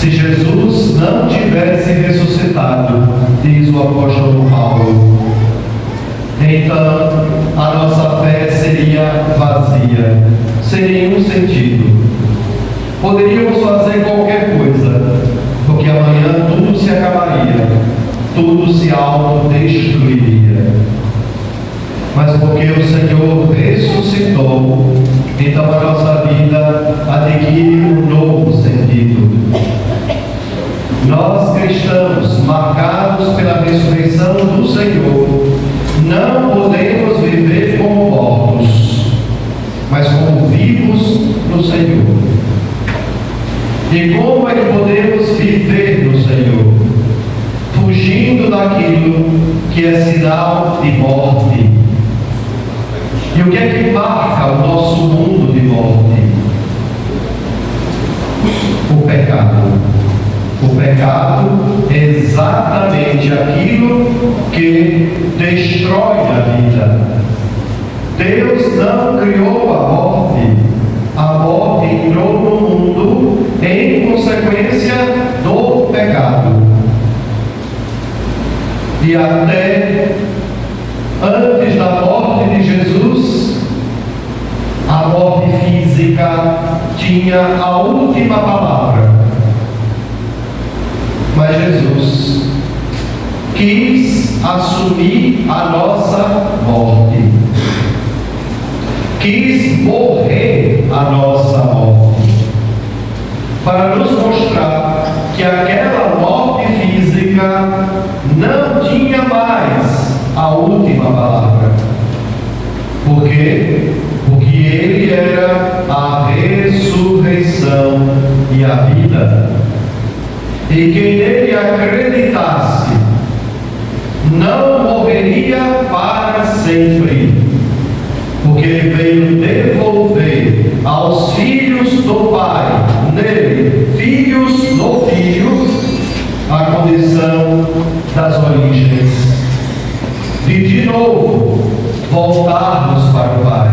se Jesus não tivesse ressuscitado, diz o apóstolo Paulo, então a nossa fé seria vazia, sem nenhum sentido. Poderíamos fazer qualquer coisa, porque amanhã tudo se acabaria, tudo se autodestruiria. Mas porque o Senhor ressuscitou, então a nossa vida adquire um novo sentido. Nós cristãos, marcados pela ressurreição do Senhor, não podemos viver como mortos, mas como vivos no Senhor. E como é que podemos viver no Senhor? Fugindo daquilo que é sinal de morte. E o que é que marca o nosso mundo de morte? O pecado. O pecado é exatamente aquilo que destrói a vida. Deus não criou a morte. A morte entrou no mundo em consequência do pecado. E até antes da morte de Jesus, a morte física tinha a última palavra. Mas Jesus quis assumir a nossa morte, quis morrer a nossa morte, para nos mostrar que aquela morte física não tinha mais a última palavra. Por quê? Porque Ele era a ressurreição e a vida. E quem nele acreditasse não morreria para sempre, porque Ele veio devolver aos filhos do Pai, nele, filhos do Filho, a condição das origens, de novo voltarmos para o Pai.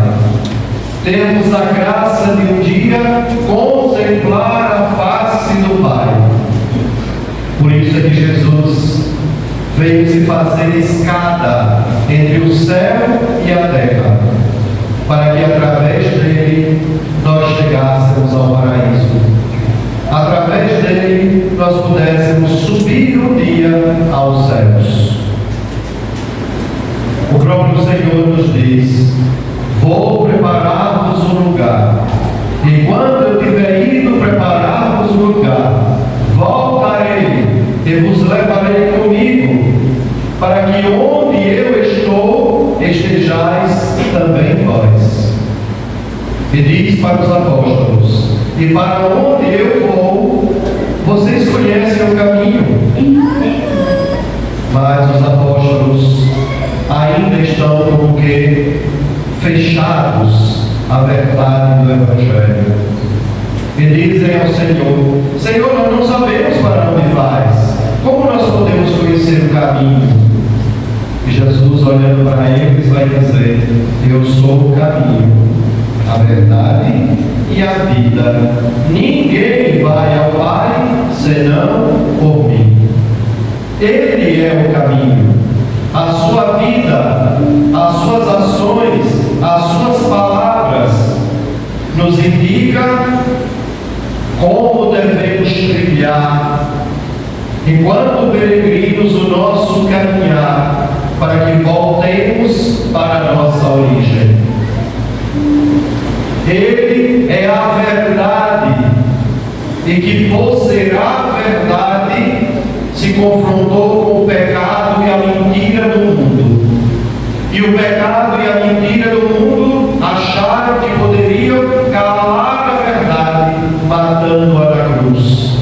Temos a graça de um dia contemplar a face do Pai. Por isso é que Jesus veio se fazer escada entre o céu e a terra, para que através dele nós chegássemos ao paraíso. Através dele nós pudéssemos subir um dia aos céus. O próprio Senhor nos diz: vou preparar-vos um lugar, e quando eu tiver ido preparar-vos um lugar, voltarei e vos levarei comigo, para que onde eu estou, estejais também vós. E diz para os apóstolos: e para onde eu vou, vocês conhecem o caminho. Mas os apóstolos ainda estão como que fechados à verdade do Evangelho. E dizem ao Senhor: Senhor, nós não sabemos para onde vais. Como nós podemos conhecer o caminho? E Jesus, olhando para eles, vai dizer: eu sou o caminho, a verdade e a vida. Ninguém vai ao Pai senão por mim. Ele é o caminho. A sua vida, as suas ações, as suas palavras nos indicam como devemos trilhar, enquanto peregrinos, o nosso caminhar, para que voltemos para a nossa origem. Ele é a verdade, e que por ser a verdade se confrontou com o pecado e a mentira do mundo. E o pecado e a mentira do mundo acharam que poderiam calar a verdade, matando-a na cruz.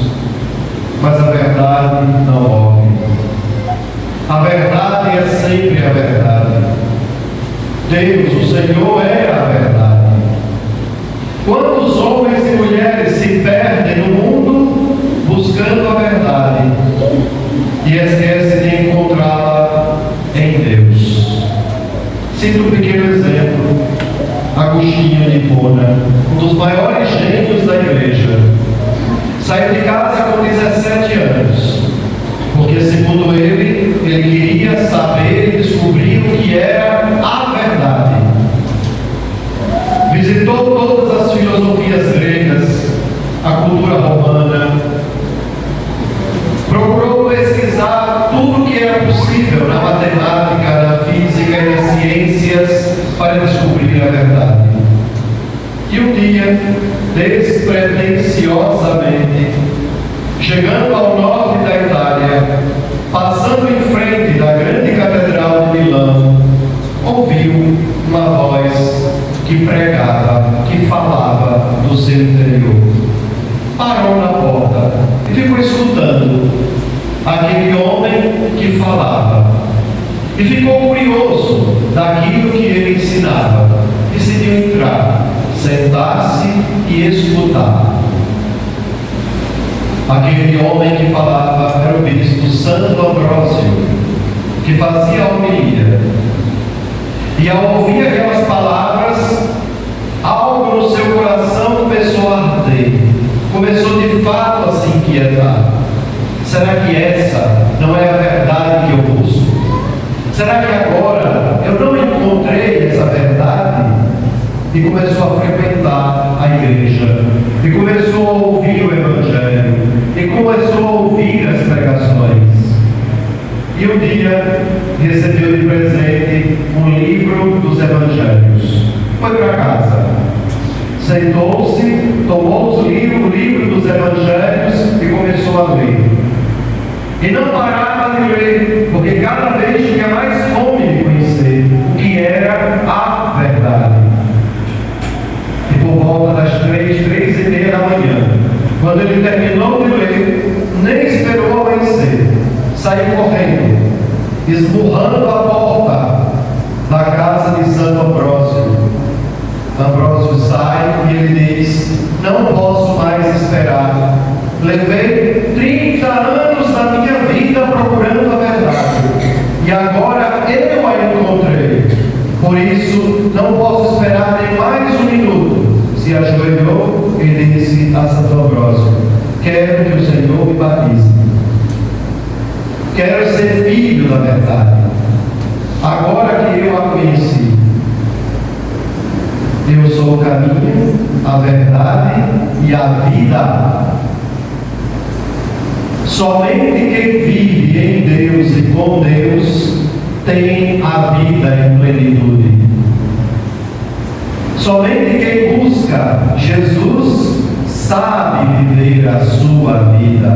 Mas a verdade não morre. A verdade é sempre a verdade. Deus, o Senhor, é a verdade. Quantos homens e mulheres se perdem no mundo buscando a verdade e esquecem de encontrá-la em Deus? Cito um pequeno exemplo: Agostinho de Hipona, um dos maiores gênios da igreja. Saiu de casa com 17 cultura romana, procurou pesquisar tudo o que era possível na matemática, na física e nas ciências para descobrir a verdade. E um dia, despretensiosamente, chegando ao norte da Itália, passando em frente da grande catedral de Milão, ouviu uma voz que pregava, que falava do seu interior. Parou na porta e ficou escutando aquele homem que falava. E ficou curioso daquilo que ele ensinava. Decidiu entrar, sentar-se e escutar. Aquele homem que falava era o bispo Santo Ambrósio, que fazia a homilia. E ao ouvir aquelas palavras, algo no seu coração começou a arder. Começou de fato a se inquietar. Será que essa não é a verdade que eu busco? Será que agora eu não encontrei essa verdade? E começou a frequentar a igreja, e começou a ouvir o Evangelho, e começou a ouvir as pregações. E um dia recebeu de presente um livro dos Evangelhos. Foi para casa, sentou-se, tomou o livro dos Evangelhos e começou a ler. E não parava de ler, porque cada vez tinha mais fome de conhecer o que era a verdade. E por volta das 3h30 da manhã, quando ele terminou de ler, nem esperou amanhecer, saiu correndo, esmurrando a porta da casa de Santo Ambrósio. Ambrósio sai e ele diz: não posso mais esperar. Levei 30 anos da minha vida procurando a verdade, e agora eu a encontrei. Por isso, não posso esperar nem mais um minuto. Se ajoelhou e disse a Santo Ambrósio: quero que o Senhor me batize. Quero ser filho da verdade. Agora que eu a conheci, eu sou o caminho, a verdade e a vida. Somente quem vive em Deus e com Deus tem a vida em plenitude. Somente quem busca Jesus sabe viver a sua vida,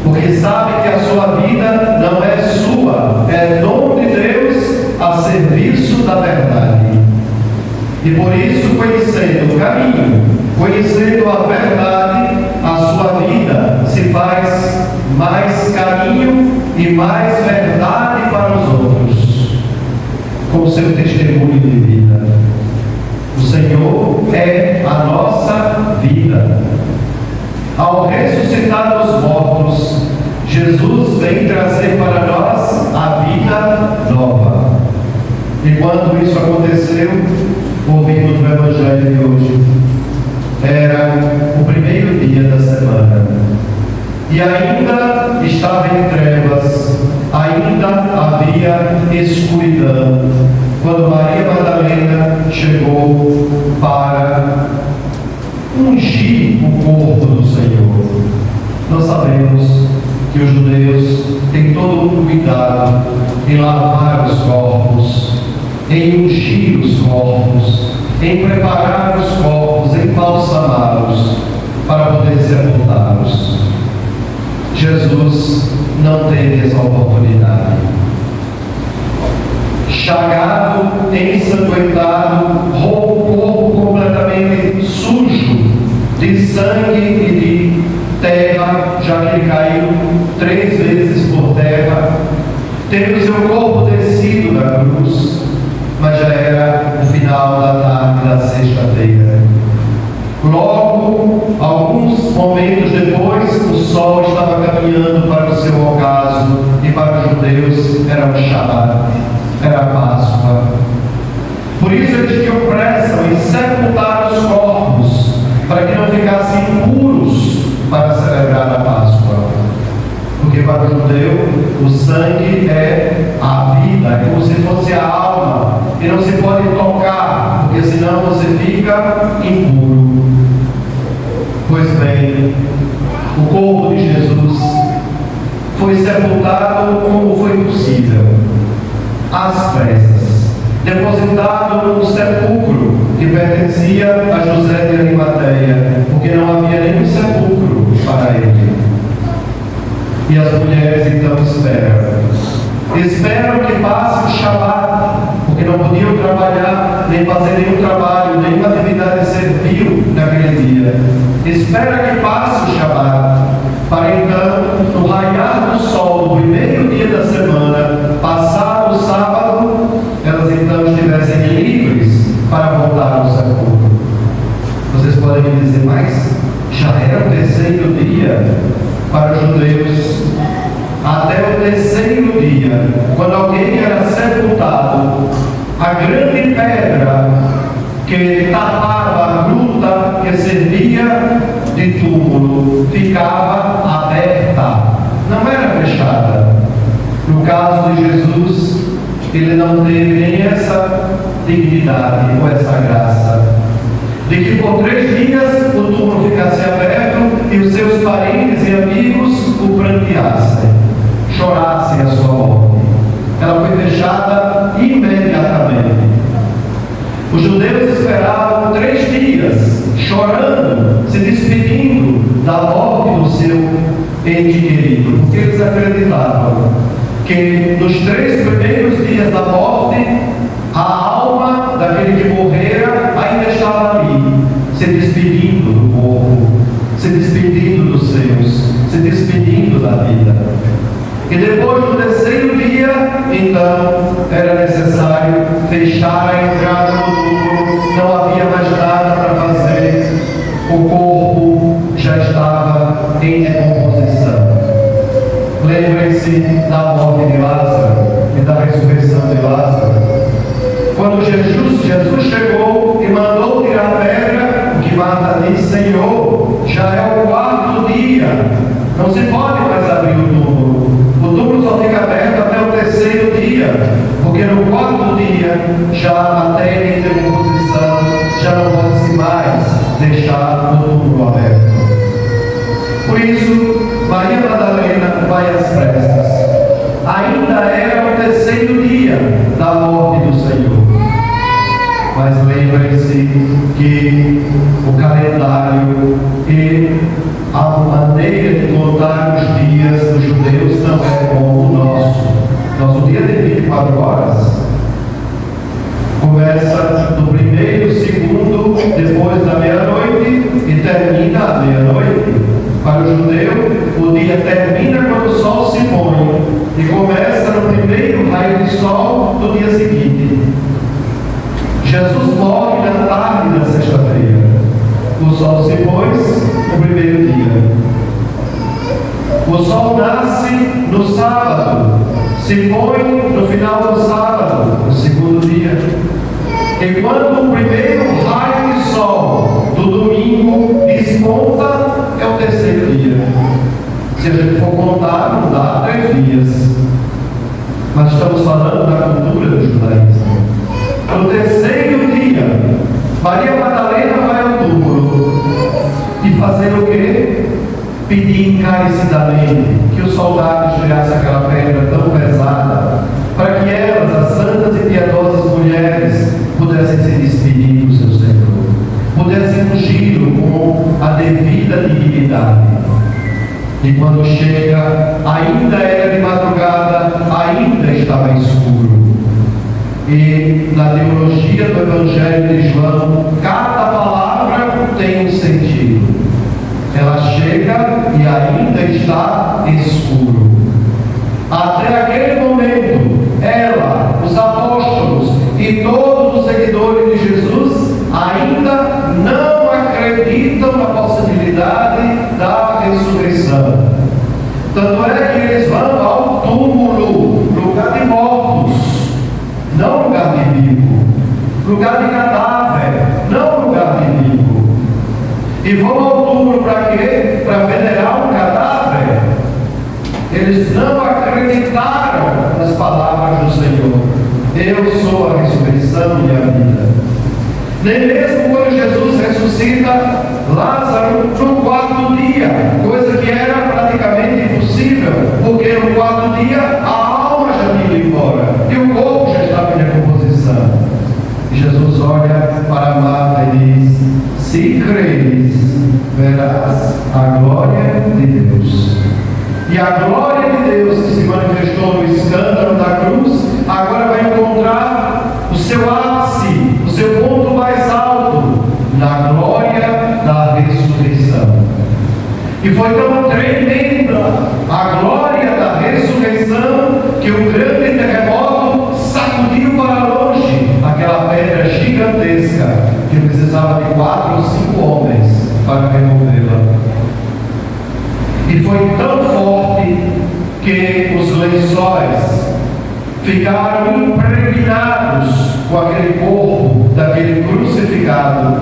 porque sabe que a sua vida não é sua, é dom de Deus a serviço da verdade. E por isso, conhecendo o caminho, conhecendo a verdade, a sua vida se faz mais caminho e mais verdade para os outros, com seu testemunho de vida. O Senhor é a nossa vida. Ao ressuscitar dos mortos, Jesus vem trazer para nós a vida nova. E quando isso aconteceu, ouvimos no Evangelho de hoje, era o primeiro dia da semana, e ainda estava em trevas, ainda havia escuridão, quando Maria Madalena chegou para ungir o corpo do Senhor. Nós sabemos que os judeus têm todo o cuidado em lavar os corpos, em ungir os corpos, em preparar os corpos, em embalsamá-los para poder sepultá-los. Jesus não teve essa oportunidade. Chagado, ensanguentado, o corpo completamente sujo de sangue e de terra, já que ele caiu 3 vezes por terra, tendo seu corpo descido da cruz, mas já era o final da tarde da sexta-feira. Logo, alguns momentos depois, o sol estava caminhando para o seu ocaso, e para os judeus era um Shabat, era a Páscoa. Por isso eles tinham pressa em sepultar os corpos, para que não ficassem impuros para celebrar a Páscoa. Porque para o judeu, o sangue é a vida, é como se fosse a alma, e não se pode tocar, porque senão você fica impuro. Pois bem, bem, o corpo de Jesus foi sepultado como foi possível, às pressas, depositado no sepulcro que pertencia a José de Arimateia, porque não havia nenhum sepulcro para ele. E as mulheres então esperam que passe o Shabat, porque não podiam trabalhar, nem fazer nenhum trabalho, nenhuma atividade servil naquele dia. Espera que passe o Shabat, para então, no raiar do sol do primeiro dia da semana, passar o sábado, elas então estivessem livres para voltar ao sepulcro. Vocês podem me dizer, mas já era o terceiro dia para os judeus. Até o terceiro dia, quando alguém era sepultado, a grande pedra que tapava a gruta que servia de túmulo ficava aberta, não era fechada. No caso de Jesus, ele não teve nem essa dignidade ou essa graça de que por 3 dias o túmulo ficasse aberto e os seus parentes e amigos o pranteassem, chorassem a sua morte. Ela foi fechada imediatamente. Os judeus esperavam 3 dias, chorando, se despedindo da morte do seu ente querido, porque eles acreditavam que nos 3 primeiros dias da morte, a alma daquele que morrera ainda estava ali, se despedindo do corpo, se despedindo dos seus, se despedindo da vida. E depois do terceiro dia, então, era necessário fechar a entrada do túmulo, não havia mais nada para fazer, o corpo já estava em decomposição. Lembrem-se da morte de Lázaro e da ressurreição de Lázaro. Quando Jesus chegou e mandou tirar a pedra, o que Marta disse, Senhor, já é o 4º dia, não se pode mais abrir o túmulo. O túmulo só fica aberto até o terceiro dia, porque no 4º dia já a matéria em decomposição já não pode-se mais deixar o túmulo aberto. Por isso, Maria Madalena vai às pressas. Ainda era o terceiro dia da morte do Senhor. Mas lembrem-se que o calendário e a maneira de contar os dias dos judeus não é como o nosso. Nosso dia tem 24 horas. Começa no primeiro, segundo, depois da meia-noite e termina à meia-noite. Para o judeu, o dia termina quando o sol se põe e começa no primeiro raio de sol do dia seguinte. Jesus morre na tarde da sexta-feira. O sol se pôs no primeiro dia. O sol nasce no sábado, se põe no final do sábado, no segundo dia. E quando o primeiro raio de sol do domingo desponta, é o terceiro dia. Se a gente for contar, não dá 3 dias. Mas estamos falando da cultura do judaísmo. No terceiro dia, Maria Madalena vai ao túmulo e fazer o quê? Pedir encarecidamente que os soldados tirassem aquela pedra tão pesada, para que elas, as santas e piedosas mulheres, pudessem se despedir do seu Senhor, pudessem ungir-o com a devida dignidade. E quando chega, ainda era de madrugada, ainda estava escuro. E na teologia do Evangelho de João, cada palavra tem um sentido. Ela chega e ainda está escuro. Até aquele momento, ela, os apóstolos e todos os seguidores de Jesus ainda não acreditam na possibilidade da ressurreição. Tanto é que eles vão ao túmulo, lugar de mortos, não lugar de vivo, lugar de cadáver, não lugar de vivo. E vão ao túmulo para quê? Para venerar um cadáver. Eles não acreditaram nas palavras do Senhor. Eu sou a ressurreição e a vida. Nem mesmo quando Jesus ressuscita Lázaro no 4º Se creres, verás a glória de Deus. E a glória de Deus que se manifestou no escândalo da cruz, agora vai encontrar o seu ápice, o seu ponto mais alto, na glória da ressurreição. E foi tão tremenda a glória da ressurreição que o grande terremoto sacudiu para longe aquela pedra gigantesca que precisava de 4 ou 5 homens para removê-la. E foi tão forte que os lençóis ficaram impregnados com aquele corpo daquele crucificado,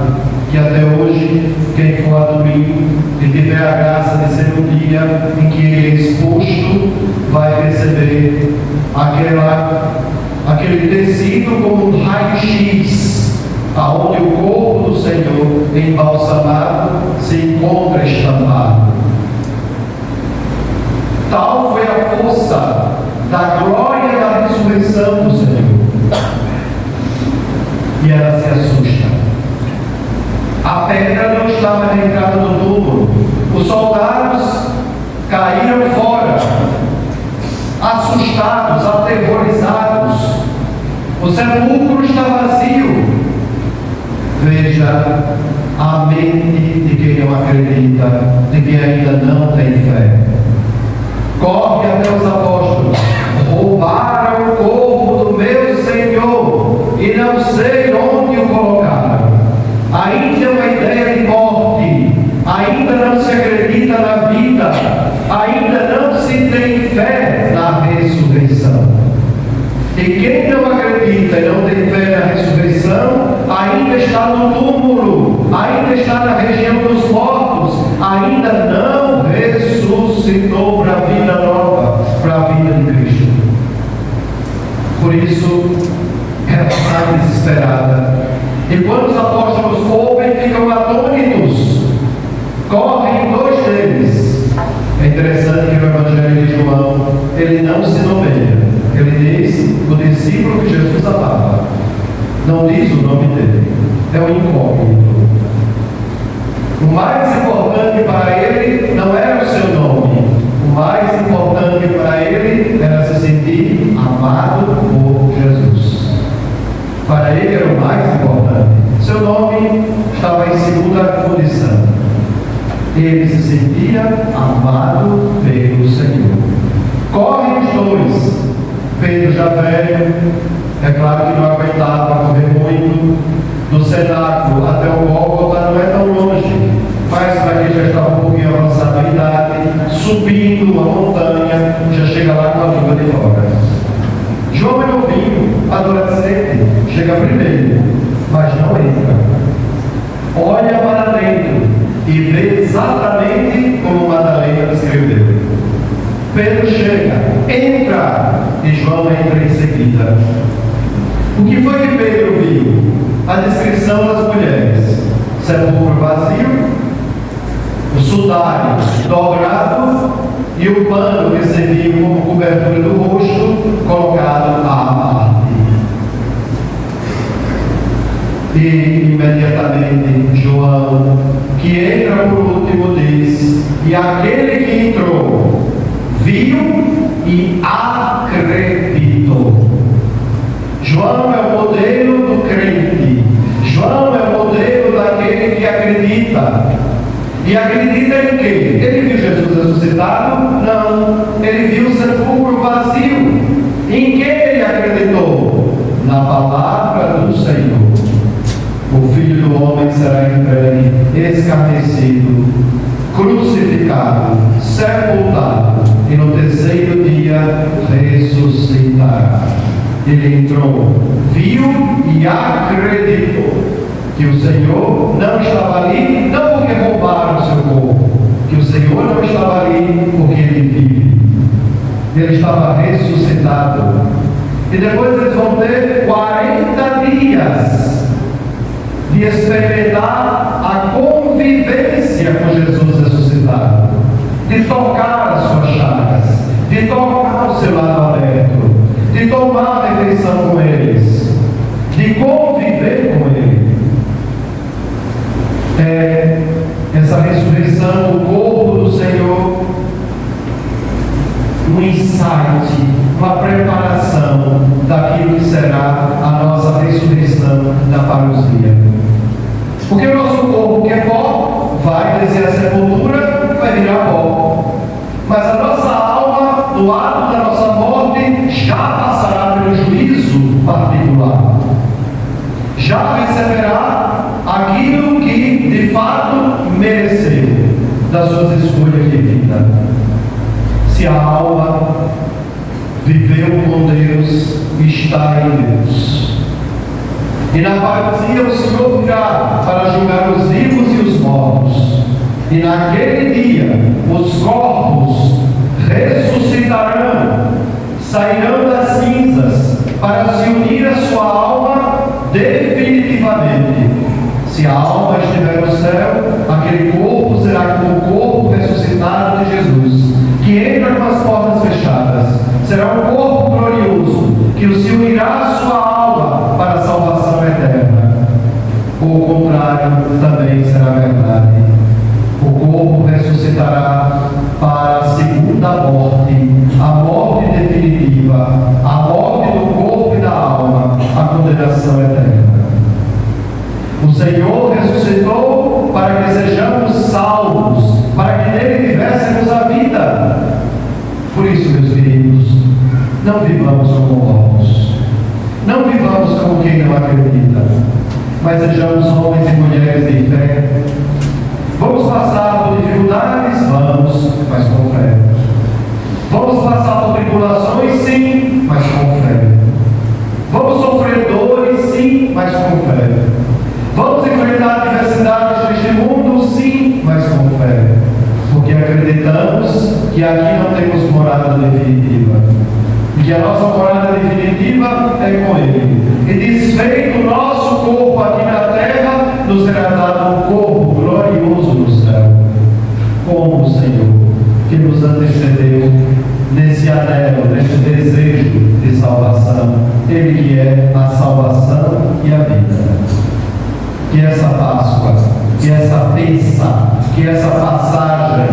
que até hoje, quem for a domingo e tiver a graça de ser um dia em que ele é exposto, vai perceber aquele tecido como um raio-x, aonde o corpo do Senhor embalsamado se encontra estampado. Tal foi a força da glória da ressurreição do Senhor. E ela se assusta. A pedra não estava na entrada do túmulo. Os soldados caíram fora, assustados, aterrorizados. O sepulcro está vazio. Veja a mente de quem não acredita, de quem ainda não tem fé. Corre até os apóstolos. Roubaram o corpo do meu Senhor e não sei onde o colocaram. Ainda é uma ideia de morte, ainda não se acredita na vida, ainda não se tem fé na ressurreição. E quem não acredita e não tem fé na ressurreição, ainda está no túmulo, ainda está na região dos mortos, ainda não ressuscitou para a vida nova, para a vida de Cristo. Por isso, ela está desesperada. E quando os apóstolos ouvem, ficam atônitos. Correm 2 deles. É interessante que no Evangelho de João, ele não se nomeia. Ele diz o discípulo que Jesus amava. Não diz o nome dele. É um incógnito. O mais importante para ele não era o seu nome. O mais importante para ele era se sentir amado por Jesus. Para ele era o mais importante. Seu nome estava em segunda condição. Ele se sentia amado pelo Senhor. Correm os 2. Pedro já velho, é claro que não aguentava correr muito. Do cenáculo até o Gólgota não é tão longe, mas para quem já estava um pouquinho avançado em idade, subindo uma montanha, já chega lá com a língua de fora. João é novinho, adolescente, chega primeiro, mas não entra. Olha para dentro e vê exatamente como Madalena descreveu. Pedro chega, entra, e João entra em seguida. O que foi que Pedro viu? A descrição das mulheres: sepulcro vazio, o sudário dobrado e o pano que servia como cobertura do rosto colocado à parte. E imediatamente João, que entra por último, diz: e aquele que entrou viu e acreditou. João é o modelo do crente. João é o modelo daquele que acredita. E acredita em quê? Ele viu Jesus ressuscitado? Não. Ele viu o sepulcro vazio. Em que ele acreditou? Na palavra do Senhor. O Filho do Homem será entregue, escarnecido, crucificado, sepultado, e no terceiro dia ressuscitará. Ele entrou, viu e acreditou que o Senhor não estava ali, não porque roubaram o seu corpo, que o Senhor não estava ali porque ele vive. Ele estava ressuscitado. E depois eles vão ter 40 dias de experimentar a convivência com Jesus ressuscitado, de tocar as suas chagas, de tocar o seu lado aberto, de tomar a refeição com eles, de conviver com ele. profetizando o corpo do Senhor, um insight, uma preparação daquilo que será a nossa ressurreição na parousia. Porque o nosso corpo, que é pó, vai descer a sepultura, vai virar pó. Mas a nossa alma, do ato da nossa morte, já passará pelo juízo particular. Já receberá aquilo que de fato mereceu das suas escolhas de vida. Se a alma viveu com Deus, está em Deus. E na parousia o Senhor virá para julgar os vivos e os mortos. E naquele dia os corpos ressuscitarão, sairão das cinzas para se unir à sua alma definitivamente. Se a alma estiver no céu, aquele corpo será como o corpo ressuscitado de Jesus, que entra com as portas fechadas. Será um corpo glorioso, que se unirá à sua alma para a salvação eterna. O contrário também será verdade. O corpo ressuscitará para a segunda morte, a morte definitiva, a morte do corpo e da alma, a condenação eterna. O Senhor ressuscitou para que sejamos salvos, para que nele tivéssemos a vida. Por isso, meus queridos, não vivamos como mortos, não vivamos como quem não acredita, mas sejamos homens e mulheres de fé. Vamos passar por dificuldades? Vamos, mas com fé. Vamos passar por tribulações? Sim, mas com fé. Vamos sofrer dores? Sim, mas com fé. Vamos enfrentar adversidades neste mundo? Sim, mas com fé. Porque acreditamos que aqui não temos morada definitiva. E que a nossa morada definitiva é com Ele. E desfeito o nosso corpo aqui na terra, nos será dado um corpo glorioso no céu. Como o Senhor, que nos antecedeu nesse anelo, nesse desejo de salvação. Ele que é a salvação e a vida. Que essa Páscoa, que essa pensa, que essa passagem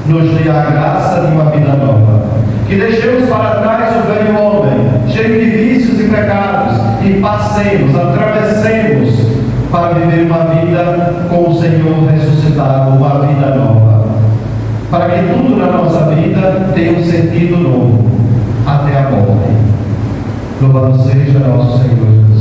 nos dê a graça de uma vida nova. Que deixemos para trás o velho homem, cheio de vícios e pecados, e passemos, atravessemos para viver uma vida com o Senhor ressuscitado, uma vida nova. Para que tudo na nossa vida tenha um sentido novo, até a morte. Louvado seja nosso Senhor Jesus.